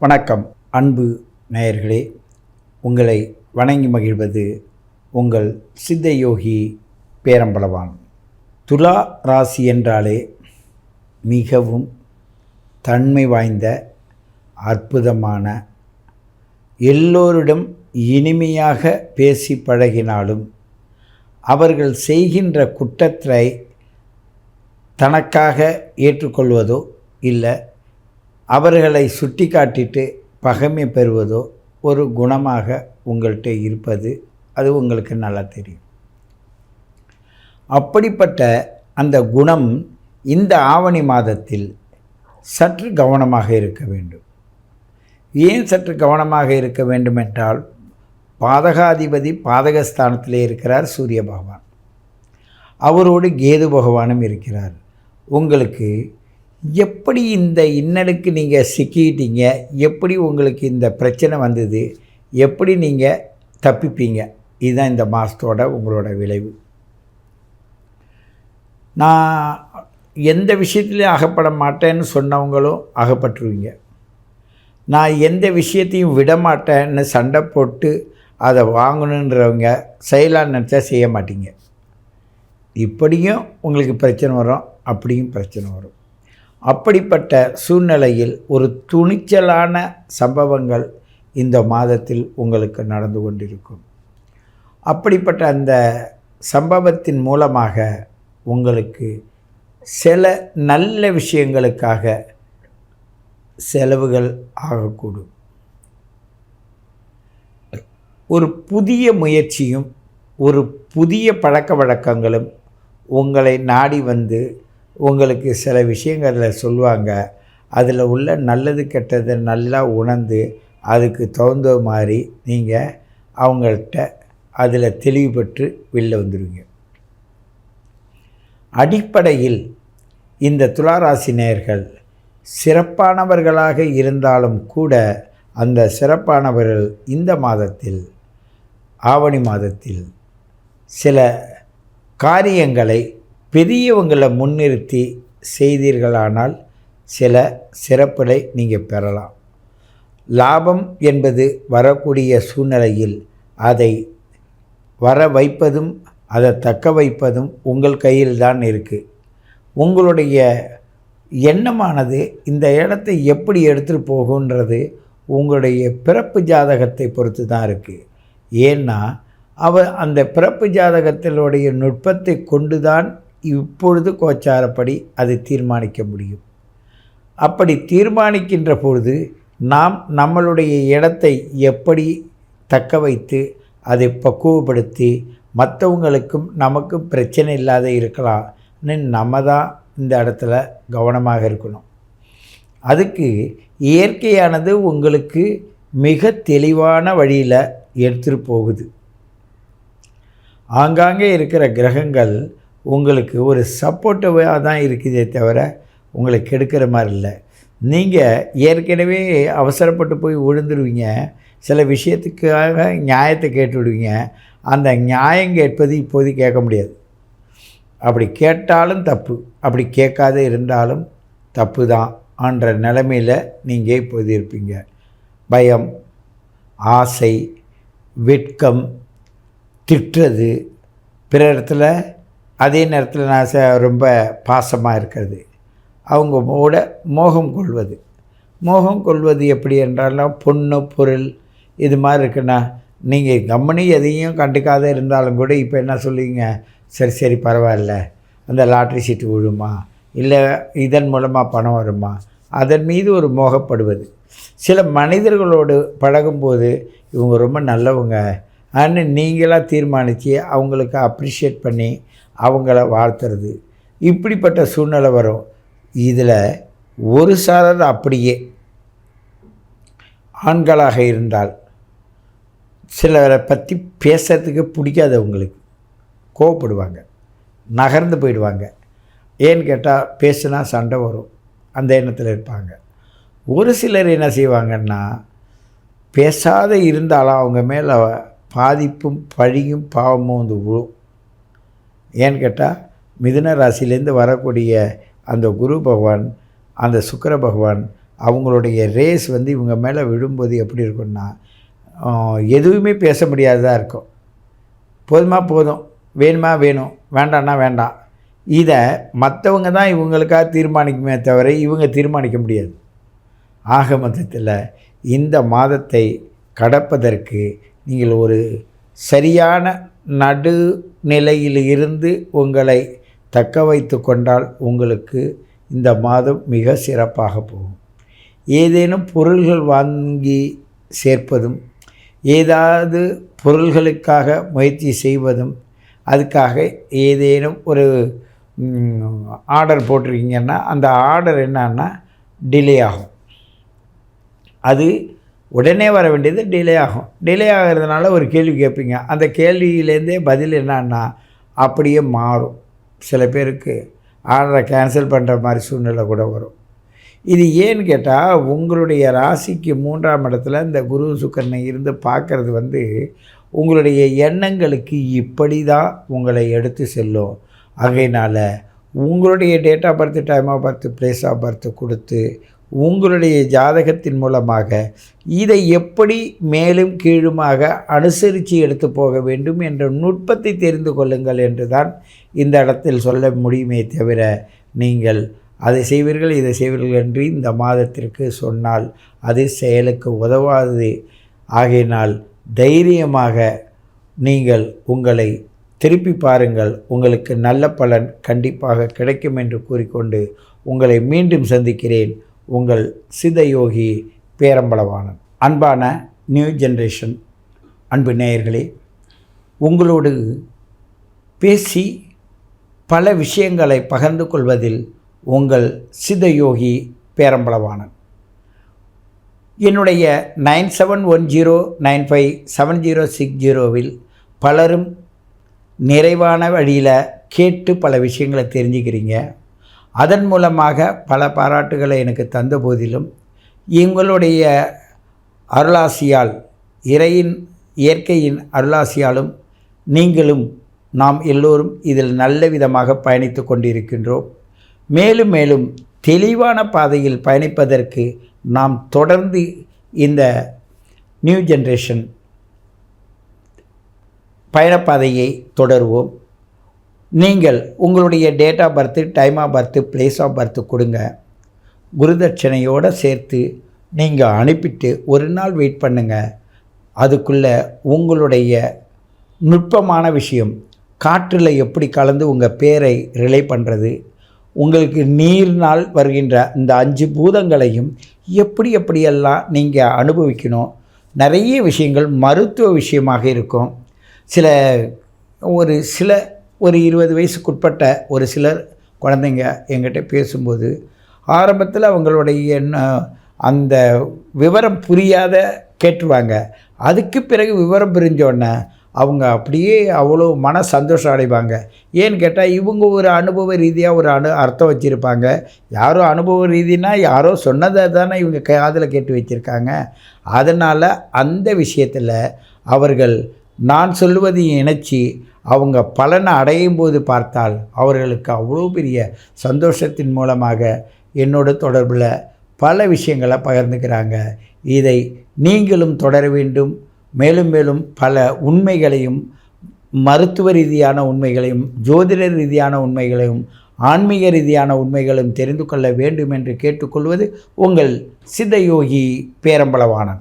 வணக்கம் அன்பு நேயர்களே, உங்களை வணங்கி மகிழ்வது உங்கள் சித்தயோகி பேரம்பலவான். துலா ராசி என்றாலே மிகவும் தன்மை வாய்ந்த அற்புதமான, எல்லோரிடம் இனிமையாக பேசி பழகினாலும் அவர்கள் செய்கின்ற குற்றத்தை தனக்காக ஏற்றுக்கொள்வதோ இல்லை அவர்களை சுட்டி காட்டிட்டு பகைமை பெறுவதோ ஒரு குணமாக உங்கள்கிட்ட இருப்பது அது உங்களுக்கு நல்லா தெரியும். அப்படிப்பட்ட அந்த குணம் இந்த ஆவணி மாதத்தில் சற்று கவனமாக இருக்க வேண்டும். ஏன் சற்று கவனமாக இருக்க வேண்டும் என்றால், பாதகாதிபதி பாதகஸ்தானத்திலே இருக்கிறார் சூரிய பகவான், அவரோடு கேது பகவானும் இருக்கிறார். உங்களுக்கு எப்படி இந்த இன்னலுக்கு நீங்கள் சிக்கிட்டீங்க, எப்படி உங்களுக்கு இந்த பிரச்சனை வந்தது, எப்படி நீங்கள் தப்பிப்பீங்க, இதுதான் இந்த மாதத்தோட உங்களோட விளைவு. நான் எந்த விஷயத்துலையும் அகப்பட மாட்டேன்னு சொன்னவங்களும் அகப்பட்டுருவீங்க. நான் எந்த விஷயத்தையும் விட மாட்டேன்னு சண்டை போட்டு அதை வாங்கணுன்றவங்க செயலாக நினச்சா செய்ய மாட்டீங்க. இப்படியும் உங்களுக்கு பிரச்சனை வரும், அப்படியும் பிரச்சனை வரும். அப்படிப்பட்ட சூழ்நிலையில் ஒரு துணிச்சலான சம்பவங்கள் இந்த மாதத்தில் உங்களுக்கு நடந்து கொண்டிருக்கும். அப்படிப்பட்ட அந்த சம்பவத்தின் மூலமாக உங்களுக்கு சில நல்ல விஷயங்களுக்காக செலவுகள் ஆகக்கூடும். ஒரு புதிய முயற்சியும் ஒரு புதிய பழக்க வழக்கங்களும் உங்களை நாடி வந்து உங்களுக்கு சில விஷயங்களில் சொல்லுவாங்க. அதில் உள்ள நல்லது கெட்டதை நல்லா உணர்ந்து அதுக்கு தகுந்த மாதிரி நீங்கள் அவங்கள்ட்ட அதில் தெளிவு பெற்று வெளில வந்துடுவீங்க. அடிப்படையில் இந்த துளாராசி நேயர்கள் சிறப்பானவர்களாக இருந்தாலும் கூட அந்த சிறப்பானவர்கள் இந்த மாதத்தில், ஆவணி மாதத்தில் சில காரியங்களை பெரியவங்களை முன்னிறுத்தி செய்தீர்களானால் சில சிறப்புகளை நீங்கள் பெறலாம். லாபம் என்பது வரக்கூடிய சூழ்நிலையில் அதை வர வைப்பதும் அதை தக்க வைப்பதும் உங்கள் கையில் தான் இருக்குது. உங்களுடைய எண்ணமானது இந்த இடத்தை எப்படி எடுத்துகிட்டு போகுன்றது உங்களுடைய பிறப்பு ஜாதகத்தை பொறுத்து தான் இருக்குது. ஏன்னா அந்த பிறப்பு ஜாதகத்தினுடைய நுட்பத்தை கொண்டு தான் இப்பொழுது கோச்சாரப்படி அது தீர்மானிக்க முடியும். அப்படி தீர்மானிக்கின்ற பொழுது நாம் நம்மளுடைய இடத்தை எப்படி தக்க வைத்து அதை பக்குவப்படுத்தி மற்றவங்களுக்கும் நமக்கும் பிரச்சனை இல்லாத இருக்கலாம்னு நம்ம தான் இந்த இடத்துல கவனமாக இருக்கணும். அதுக்கு இயற்கையானது உங்களுக்கு மிக தெளிவான வழியில் எடுத்துகிட்டு போகுது. ஆங்காங்கே இருக்கிற கிரகங்கள் உங்களுக்கு ஒரு சப்போர்ட்டிவாக தான் இருக்குதே தவிர உங்களை கெடுக்கிற மாதிரி இல்லை. நீங்கள் ஏற்கனவே அவசரப்பட்டு போய் விழுந்துருவீங்க. சில விஷயத்துக்காக நியாயத்தை கேட்டுவிடுவீங்க. அந்த நியாயம் கேட்பது இப்போது கேட்க முடியாது. அப்படி கேட்டாலும் தப்பு, அப்படி கேட்காத இருந்தாலும் தப்பு தான் என்ற நிலைமையில் நீங்கள் இப்போது இருப்பீங்க. பயம், ஆசை, வெட்கம், திட்டுறது, பிற இடத்துல அதே நேரத்தில் நான் ரொம்ப பாசமாக இருக்கிறது, அவங்களோட மோகம் கொள்வது. மோகம் கொள்வது எப்படி என்றாலும் பொண்ணு பொருள் இது மாதிரி இருக்குன்னா நீங்கள் கம்பெனி எதையும் கண்டுக்காத இருந்தாலும் கூட இப்போ என்ன சொல்லுவீங்க, சரி சரி பரவாயில்ல, அந்த லாட்ரி சீட்டு விழுமா, இல்லை இதன் மூலமாக பணம் வருமா, அதன் மீது ஒரு மோகப்படுவது. சில மனிதர்களோடு பழகும்போது இவங்க ரொம்ப நல்லவங்க ஆனால் நீங்களாக தீர்மானித்து அவங்களுக்கு அப்ரிஷியேட் பண்ணி அவங்கள வாழ்த்துறது, இப்படிப்பட்ட சூழ்நிலை வரும். இதில் ஒரு சாரர் அப்படியே ஆண்களாக இருந்தால் சிலரை பற்றி பேசுறதுக்கு பிடிக்காது, அவங்களுக்கு கோவப்படுவாங்க, நகர்ந்து போயிடுவாங்க. ஏன்னு கேட்டால் பேசுனா சண்டை வரும், அந்த எண்ணத்தில் இருப்பாங்க. ஒரு சிலர் என்ன செய்வாங்கன்னா, பேசாத இருந்தாலும் அவங்க மேலே பாதிப்பும் பழியும் பாவமும் வந்து விழும். ஏன்னு கேட்டால் மிதுன ராசியிலேருந்து வரக்கூடிய அந்த குரு பகவான், அந்த சுக்கிர பகவான், அவங்களுடைய ரேஸ் வந்து இவங்க மேலே விழும்போது எப்படி இருக்குன்னா எதுவுமே பேச முடியாததாக இருக்கும். போதுமா போதும், வேணுமா வேணும், வேண்டான்னா வேண்டாம். இதை மற்றவங்க தான் இவங்களுக்காக தீர்மானிக்குமே தவிர இவங்க தீர்மானிக்க முடியாது. ஆக மொத்தத்தில் இந்த மாதத்தை கடப்பதற்கு நீங்கள் ஒரு சரியான நடுநிலையில் இருந்து உங்களை தக்க வைத்து கொண்டால் உங்களுக்கு இந்த மாதம் மிக சிறப்பாக போகும். ஏதேனும் பொருள்கள் வாங்கி சேர்ப்பதும், ஏதாவது பொருள்களுக்காக முயற்சி செய்வதும், அதுக்காக ஏதேனும் ஒரு ஆர்டர் போட்டிருக்கீங்கன்னா அந்த ஆர்டர் என்னன்னா டிலே ஆகும். அது உடனே வர வேண்டியது டிலே ஆகும். டிலே ஆகிறதுனால ஒரு கேள்வி கேட்பீங்க, அந்த கேள்வியிலேருந்தே பதில் என்னன்னா அப்படியே மாறும். சில பேருக்கு ஆர்டரை கேன்சல் பண்ணுற மாதிரி சூழ்நிலை கூட வரும். இது ஏன்னு கேட்டால் உங்களுடைய ராசிக்கு 3ஆம் இடத்துல இந்த குரு சுக்கிரனை இருந்து பார்க்குறது வந்து உங்களுடைய எண்ணங்களுக்கு இப்படி தான் உங்களை எடுத்து செல்லும். ஆகையினால் உங்களுடைய date of birth, time of birth, place of birth கொடுத்து உங்களுடைய ஜாதகத்தின் மூலமாக இதை எப்படி மேலும் கீழுமாக அனுசரித்து எடுத்து போக வேண்டும் என்ற நுட்பத்தை தெரிந்து கொள்ளுங்கள் என்று தான் இந்த இடத்தில் சொல்ல முடியுமே தவிர நீங்கள் அதை செய்வீர்கள் இதை செய்வீர்கள் என்று இந்த மாதத்திற்கு சொன்னால் அது செயலுக்கு உதவாது. ஆகையினால் தைரியமாக நீங்கள் உங்களை திருப்பி பாருங்கள், உங்களுக்கு நல்ல பலன் கண்டிப்பாக கிடைக்கும் என்று கூறிக்கொண்டு உங்களை மீண்டும் சந்திக்கிறேன். உங்கள் சித்தயோகி பேரம்பலவாணன். அன்பான நியூ ஜெனரேஷன் அன்பு நேயர்களே, உங்களோடு பேசி பல விஷயங்களை பகிர்ந்து கொள்வதில் உங்கள் சித்தயோகி பேரம்பலவாணன். என்னுடைய 9710957060 பலரும் நிறைவான வழியில் கேட்டு பல விஷயங்களை தெரிஞ்சுக்கிறீங்க. அதன் மூலமாக பல பாராட்டுகளை எனக்கு தந்த போதிலும் எங்களுடைய அருளாசியால், இயற்கையின் அருளாசியாலும் நீங்களும் நாம் எல்லோரும் இதில் நல்ல விதமாக பயணித்து கொண்டிருக்கின்றோம். மேலும் மேலும் தெளிவான பாதையில் பயணிப்பதற்கு நாம் தொடர்ந்து இந்த நியூ ஜெனரேஷன் பயணப்பாதையை தொடருவோம். நீங்கள் உங்களுடைய date of birth, time of birth, place of birth கொடுங்க. குருதட்சணையோடு சேர்த்து நீங்கள் அனுப்பிட்டு ஒரு நாள் வெயிட் பண்ணுங்கள். அதுக்குள்ளே உங்களுடைய நுட்பமான விஷயம், காற்றில் எப்படி கலந்து உங்கள் பேரை ரிலே பண்ணுறது, உங்களுக்கு நீர்னால் வருகின்ற இந்த 5 பூதங்களையும் எப்படியெல்லாம் நீங்கள் அனுபவிக்கணும். நிறைய விஷயங்கள் மருத்துவ விஷயமாக இருக்கும். ஒரு 20 வயசுக்குட்பட்ட ஒரு சிலர் குழந்தைங்க என்கிட்ட பேசும்போது ஆரம்பத்தில் அவங்களுடைய அந்த விவரம் புரியாத கேட்டுருவாங்க. அதுக்கு பிறகு விவரம் புரிஞ்சோடனே அவங்க அப்படியே அவ்வளோ மன சந்தோஷம் அடைவாங்க. ஏன்னு கேட்டால் இவங்க ஒரு அனுபவ ரீதியாக ஒரு அர்த்தம் வச்சுருப்பாங்க. யாரோ அனுபவ ரீதினா யாரோ சொன்னதை தானே இவங்க காதில் கேட்டு வச்சுருக்காங்க. அதனால் அந்த விஷயத்தில் அவர்கள் நான் சொல்லுவதை இணைச்சி அவங்க பலனை அடையும் போது பார்த்தால் அவர்களுக்கு அவ்வளோ பெரிய சந்தோஷத்தின் மூலமாக என்னோட தொடர்பில் பல விஷயங்களை பகிர்ந்துக்கிறாங்க. இதை நீங்களும் தொடர வேண்டும். மேலும் மேலும் பல உண்மைகளையும், மருத்துவ ரீதியான உண்மைகளையும், ஜோதிட ரீதியான உண்மைகளையும், ஆன்மீக ரீதியான உண்மைகளையும் தெரிந்து கொள்ள வேண்டும் என்று கேட்டுக்கொள்வது உங்கள் சித்தயோகி பேரம்பலவாணன்.